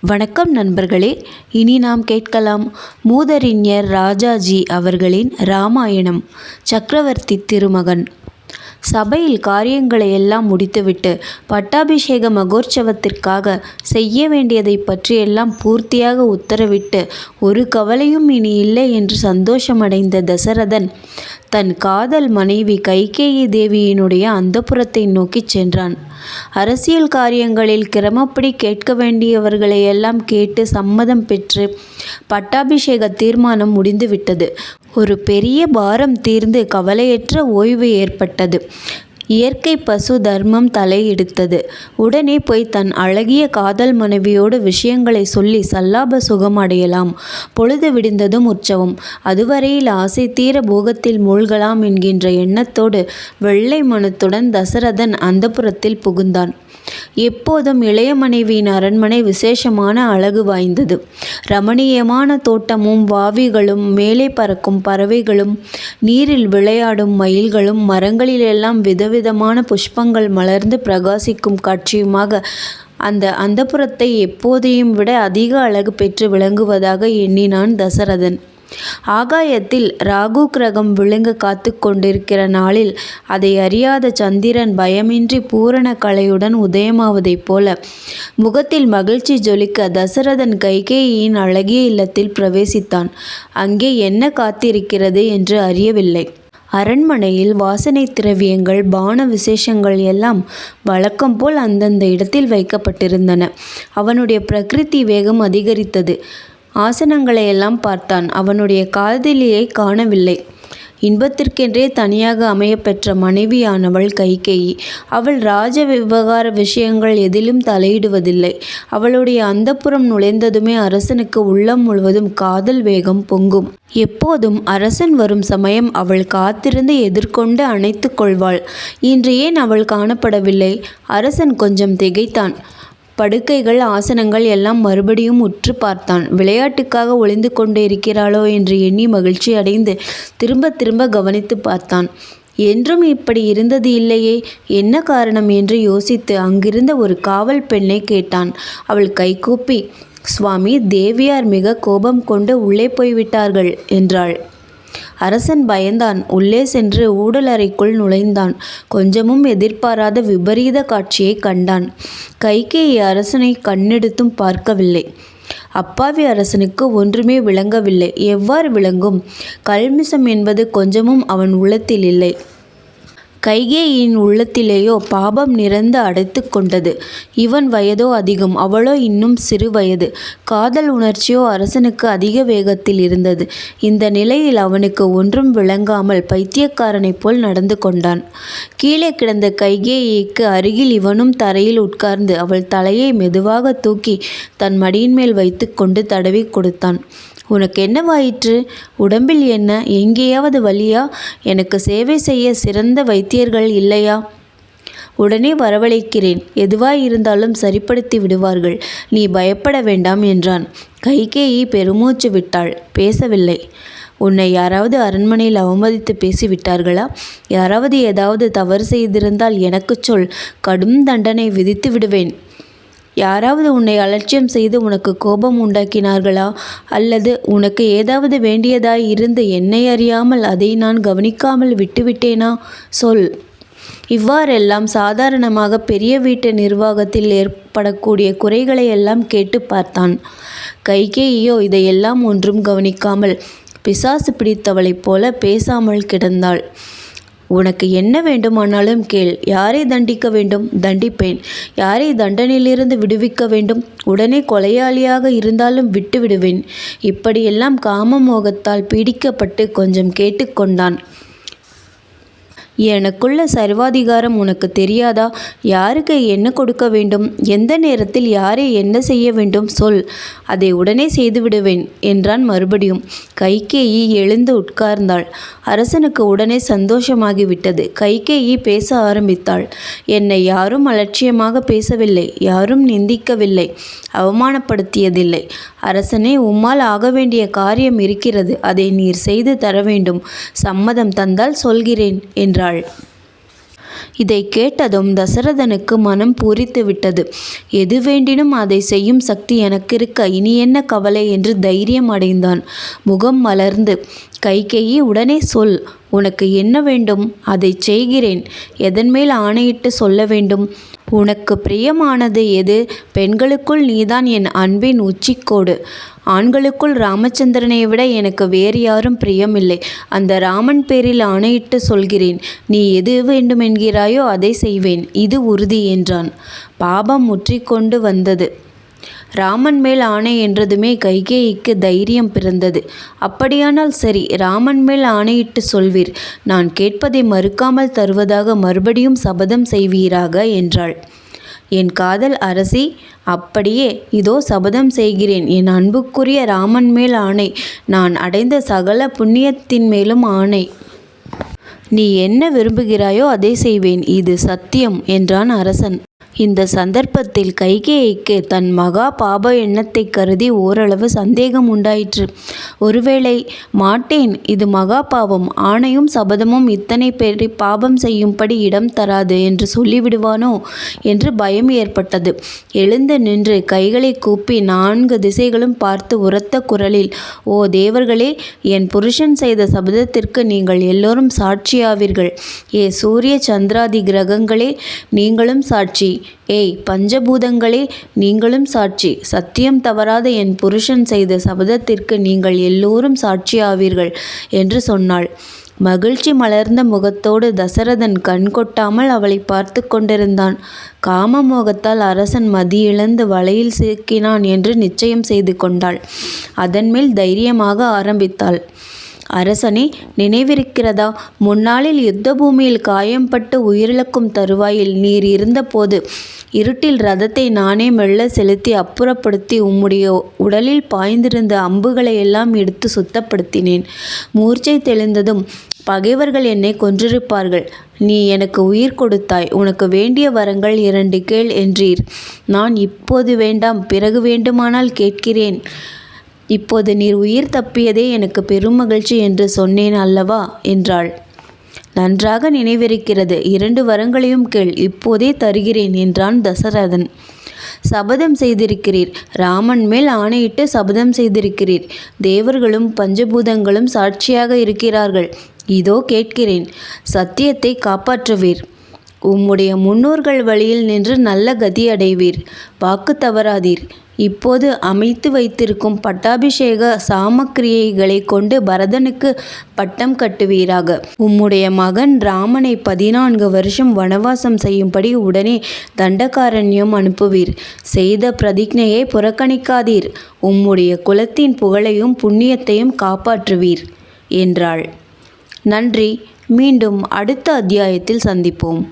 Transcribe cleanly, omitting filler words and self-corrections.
வணக்கம் நண்பர்களே, இனி நாம் கேட்கலாம் மூதறிஞர் ராஜாஜி அவர்களின் இராமாயணம். சக்கரவர்த்தி திருமகன். சபையில் காரியங்களை எல்லாம் முடித்துவிட்டு பட்டாபிஷேக மகோற்சவத்திற்காக செய்ய வேண்டியதை பற்றியெல்லாம் பூர்த்தியாக உத்தரவிட்டு ஒரு கவலையும் இனி இல்லை என்று சந்தோஷமடைந்த தசரதன் தன் காதல் மனைவி கைகேயி தேவியினுடைய அந்தப்புரத்தை நோக்கிச் சென்றான். அரசியல் காரியங்களில் கிரமப்படி கேட்க வேண்டியவர்களையெல்லாம் கேட்டு சம்மதம் பெற்று பட்டாபிஷேக தீர்மானம் முடிந்துவிட்டது. ஒரு பெரிய பாரம் தீர்ந்து கவலையற்ற ஓய்வு ஏற்பட்டது. இயற்கை பசு தர்மம் தலையெடுத்தது. உடனே போய் தன் அழகிய காதல் மனைவியோடு விஷயங்களை சொல்லி சல்லாப சுகம் அடையலாம். பொழுது விடிந்ததும் உற்சவம். அதுவரையில் ஆசை தீர போகத்தில் மூழ்கலாம் என்கின்ற எண்ணத்தோடு வெள்ளை மனத்துடன் தசரதன் அந்தப்புரத்தில் புகுந்தான். எப்போதும் இளைய மனைவியின் அரண்மனை விசேஷமான அழகு வாய்ந்தது. ரமணீயமான தோட்டமும் வாவிகளும் மேலே பறக்கும் பறவைகளும் நீரில் விளையாடும் மயில்களும் மரங்களிலெல்லாம் விதவிதமான புஷ்பங்கள் மலர்ந்து பிரகாசிக்கும் காட்சியுமாக அந்த அந்தப்புரத்தை எப்போதையும் விட அதிக அழகு பெற்று விளங்குவதாக எண்ணினான் தசரதன். ஆகாயத்தில் ராகு கிரகம் விழுங்க காத்து கொண்டிருக்கிற நாளில் அதை அறியாத சந்திரன் பயமின்றி பூரண கலையுடன் உதயமாவதைப் போல முகத்தில் மகிழ்ச்சி ஜொலிக்க தசரதன் கைகேயியின் அழகிய இல்லத்தில் பிரவேசித்தான். அங்கே என்ன காத்திருக்கிறது என்று அறியவில்லை. அரண்மனையில் வாசனை திரவியங்கள் பான விசேஷங்கள் எல்லாம் வழக்கம் போல் அந்தந்த இடத்தில் வைக்கப்பட்டிருந்தன. அவனுடைய பிரகிருதி வேகம் அதிகரித்தது. ஆசனங்களையெல்லாம் பார்த்தான். அவனுடைய காதலியை காணவில்லை. இன்பத்திற்கென்றே தனியாக அமையப்பெற்ற மனைவியானவள் கைகேயி. அவள் ராஜ விவகார விஷயங்கள் எதிலும் தலையிடுவதில்லை. அவளுடைய அந்தப்புறம் நுழைந்ததுமே அரசனுக்கு உள்ளம் முழுவதும் காதல் வேகம் பொங்கும். எப்போதும் அரசன் வரும் சமயம் அவள் காத்திருந்து எதிர்கொண்டு அணைத்து கொள்வாள். இன்று ஏன் அவள் காணப்படவில்லை? அரசன் கொஞ்சம் திகைத்தான். படுக்கைகள் ஆசனங்கள் எல்லாம் மறுபடியும் உற்று பார்த்தான். விளையாட்டுக்காக ஒளிந்து கொண்டு இருக்கிறாளோ என்று எண்ணி மகிழ்ச்சி அடைந்து திரும்ப திரும்ப கவனித்து பார்த்தான். என்றும் இப்படி இருந்தது இல்லையே, என்ன காரணம் என்று யோசித்து அங்கிருந்த ஒரு காவல் பெண்ணை கேட்டான். அவள் கைகூப்பி, சுவாமி, தேவியார் மிக கோபம் கொண்டு உள்ளே போய்விட்டார்கள் என்றாள். அரசன் பயந்தான். உள்ளே சென்று ஊடலறைக்குள் நுழைந்தான். கொஞ்சமும் எதிர்பாராத விபரீத காட்சியை கண்டான். கைகேயி அரசனை கண்ணெடுத்தும் பார்க்கவில்லை. அப்பாவி அரசனுக்கு ஒன்றுமே விளங்கவில்லை. எவ்வாறு விளங்கும்? கல்மிசம் என்பது கொஞ்சமும் அவன் உள்ளத்தில் இல்லை. கைகேயின் உள்ளத்திலேயோ பாபம் நிறந்து அடைத்து கொண்டது. இவன் வயதோ அதிகம், அவளோ இன்னும் சிறு வயது. காதல் உணர்ச்சியோ அரசனுக்கு அதிக வேகத்தில் இருந்தது. இந்த நிலையில் அவனுக்கு ஒன்றும் விளங்காமல் பைத்தியக்காரனைப் போல் நடந்து கொண்டான். கீழே கிடந்த கைகேயிக்கு அருகில் இவனும் தரையில் உட்கார்ந்து அவள் தலையை மெதுவாக தூக்கி தன் மடியின் மேல் வைத்து கொண்டு தடவி கொடுத்தான். உனக்கு என்னவாயிற்று? உடம்பில் என்ன? எங்கேயாவது வலியா? எனக்கு சேவை செய்ய சிறந்த வைத்தியர்கள் இல்லையா? உடனே வரவழைக்கிறேன். எதுவாயிருந்தாலும் சரிப்படுத்தி விடுவார்கள். நீ பயப்பட வேண்டாம் என்றான். கைகேயி பெருமூச்சு விட்டாள். பேசவில்லை. உன்னை யாராவது அரண்மனையில் அவமதித்து பேசிவிட்டார்களா? யாராவது ஏதாவது தவறு செய்திருந்தால் எனக்குச் சொல். கடும் தண்டனை விதித்து விடுவேன். யாராவது உன்னை அலட்சியம் செய்து உனக்கு கோபம் உண்டாக்கினார்களா? அல்லது உனக்கு ஏதாவது வேண்டியதாய் இருந்து என்னை அறியாமல் அதை நான் கவனிக்காமல் விட்டுவிட்டேனா? சொல். இவ்வாறெல்லாம் சாதாரணமாக பெரிய வீட்டு நிர்வாகத்தில் ஏற்படக்கூடிய குறைகளை எல்லாம் கேட்டு பார்த்தான். கைகேயியோ இதையெல்லாம் ஒன்றும் கவனிக்காமல் பிசாசு பிடித்தவளைப் போல பேசாமல் கிடந்தாள். உனக்கு என்ன வேண்டுமானாலும் கேள். யாரை தண்டிக்க வேண்டும்? தண்டிப்பேன். யாரை தண்டனையிலிருந்து விடுவிக்க வேண்டும்? உடனே கொலையாளியாக இருந்தாலும் விட்டு விடுவேன். இப்படியெல்லாம் காமமோகத்தால் பீடிக்கப்பட்டு கொஞ்சம் கேட்டுக்கொண்டான். எனக்குள்ள சர்வாதிகாரம் உனக்கு தெரியாதா? யாருக்கு என்ன கொடுக்க வேண்டும்? எந்த நேரத்தில் யாரை என்ன செய்ய வேண்டும்? சொல். அதை உடனே செய்துவிடுவேன் என்றான் மறுபடியும். கைகேயி எழுந்து உட்கார்ந்தாள். அரசனுக்கு உடனே சந்தோஷமாகிவிட்டது. கைகேயி பேச ஆரம்பித்தாள். என்னை யாரும் அலட்சியமாக பேசவில்லை. யாரும் நிந்திக்கவில்லை. அவமானப்படுத்தியதில்லை. அரசனே, உம்மால் ஆக வேண்டிய காரியம் இருக்கிறது. அதை நீர் செய்து தர வேண்டும். சம்மதம் தந்தால் சொல்கிறேன் என்றாள். இதை கேட்டதும் தசரதனுக்கு மனம் பூரித்து விட்டது. எது வேண்டினும் அதை செய்யும் சக்தி எனக்கு இருக்க இனி என்ன கவலை என்று தைரியம் அடைந்தான். முகம் மலர்ந்து, கைகேயி, உடனே சொல், உனக்கு என்ன வேண்டும்? அதை செய்கிறேன். எதன் மேல் ஆணையிட்டு சொல்ல வேண்டும்? உனக்கு பிரியமானது எது? பெண்களுக்குள் நீதான் என் அன்பின் உச்சிக்கோடு. ஆண்களுக்குள் ராமச்சந்திரனை விட எனக்கு வேறு யாரும் பிரியமில்லை. அந்த ராமன் பேரில் ஆணையிட்டு சொல்கிறேன். நீ எது வேண்டுமென்கிறாயோ அதை செய்வேன். இது உறுதி என்றான். பாபம் முற்றிக்கொண்டு வந்தது. ராமன் மேல் ஆணை என்றதுமே கைகேயிக்கு தைரியம் பிறந்தது. அப்படியானால் சரி, ராமன் மேல் ஆணையிட்டு சொல்வீர். நான் கேட்பதை மறுக்காமல் தருவதாக மறுபடியும் சபதம் செய்வீராக என்றாள். என் காதல் அரசி, அப்படியே இதோ சபதம் செய்கிறேன். என் அன்புக்குரிய ராமன் மேல் ஆணை, நான் அடைந்த சகல புண்ணியத்தின் மேலும் ஆணை. நீ என்ன விரும்புகிறாயோ அதை செய்வேன். இது சத்தியம் என்றான் அரசன். இந்த சந்தர்ப்பத்தில் கைகேயிக்கு தன் மகா பாப எண்ணத்தை கருதி ஓரளவு சந்தேகம் உண்டாயிற்று. ஒருவேளை மாட்டேன், இது மகா பாவம், ஆணையும் சபதமும் இத்தனை பேரை பாபம் செய்யும்படி இடம் தராது என்று சொல்லிவிடுவானோ என்று பயம் ஏற்பட்டது. எழுந்து நின்று கைகளை கூப்பி 4 திசைகளும் பார்த்து உரத்த குரலில், ஓ தேவர்களே, என் புருஷன் செய்த சபதத்திற்கு நீங்கள் எல்லோரும் சாட்சியாவீர்கள். ஏ சூரிய சந்திராதி கிரகங்களே, நீங்களும் சாட்சி. ஏய் பஞ்சபூதங்களே, நீங்களும் சாட்சி. சத்தியம் தவறாத என் புருஷன் செய்த சபதத்திற்கு நீங்கள் எல்லோரும் சாட்சியாவீர்கள் என்று சொன்னாள். மகிழ்ச்சி மலர்ந்த முகத்தோடு தசரதன் கண் கொட்டாமல் அவளை பார்த்து கொண்டிருந்தான். காமமோகத்தால் அரசன் மதியிழந்து வலையில் சிக்கினான் என்று நிச்சயம் செய்து கொண்டாள். அதன்மேல் தைரியமாக ஆரம்பித்தாள். அரசனே, நினைவிருக்கிறதா? முன்னாளில் யுத்த பூமியில் காயம்பட்டு உயிரிழக்கும் தருவாயில் நீர் இருந்தபோது இருட்டில் ரதத்தை நானே மெல்ல செலுத்தி அப்புறப்படுத்தி உம்முடைய உடலில் பாய்ந்திருந்த அம்புகளை எல்லாம் எடுத்து சுத்தப்படுத்தினேன். மூர்ச்சை தெளிந்ததும் பகைவர்கள் என்னை கொன்றிருப்பார்கள். நீ எனக்கு உயிர் கொடுத்தாய். உனக்கு வேண்டிய வரங்கள் 2 கேள் என்றீர். நான் இப்போது வேண்டாம், பிறகு வேண்டுமானால் கேட்கிறேன். இப்போது நீர் உயிர் தப்பியதே எனக்கு பெரும் மகிழ்ச்சி என்று சொன்னேன் அல்லவா என்றாள். நன்றாக நினைவிருக்கிறது. 2 வரங்களையும் கேள், இப்போதே தருகிறேன் என்றான் தசரதன். சபதம் செய்திருக்கிறீர். ராமன் மேல் ஆணையிட்டு சபதம் செய்திருக்கிறீர். தேவர்களும் பஞ்சபூதங்களும் சாட்சியாக இருக்கிறார்கள். இதோ கேட்கிறேன். சத்தியத்தை காப்பாற்றுவீர். உம்முடைய முன்னோர்கள் வழியில் நின்று நல்ல கதி அடைவீர். வாக்கு தவறாதீர். இப்போது அமைத்து வைத்திருக்கும் பட்டாபிஷேக சாமக்கிரியைகளை கொண்டு பரதனுக்கு பட்டம் கட்டுவீராக. உம்முடைய மகன் ராமனை 14 வருஷம் வனவாசம் செய்யும்படி உடனே தண்டகாரண்யம் அனுப்புவீர். செய்த பிரதிஜையை புறக்கணிக்காதீர். உம்முடைய குலத்தின் புகழையும் புண்ணியத்தையும் காப்பாற்றுவீர் என்றாள். நன்றி. மீண்டும் அடுத்த அத்தியாயத்தில் சந்திப்போம்.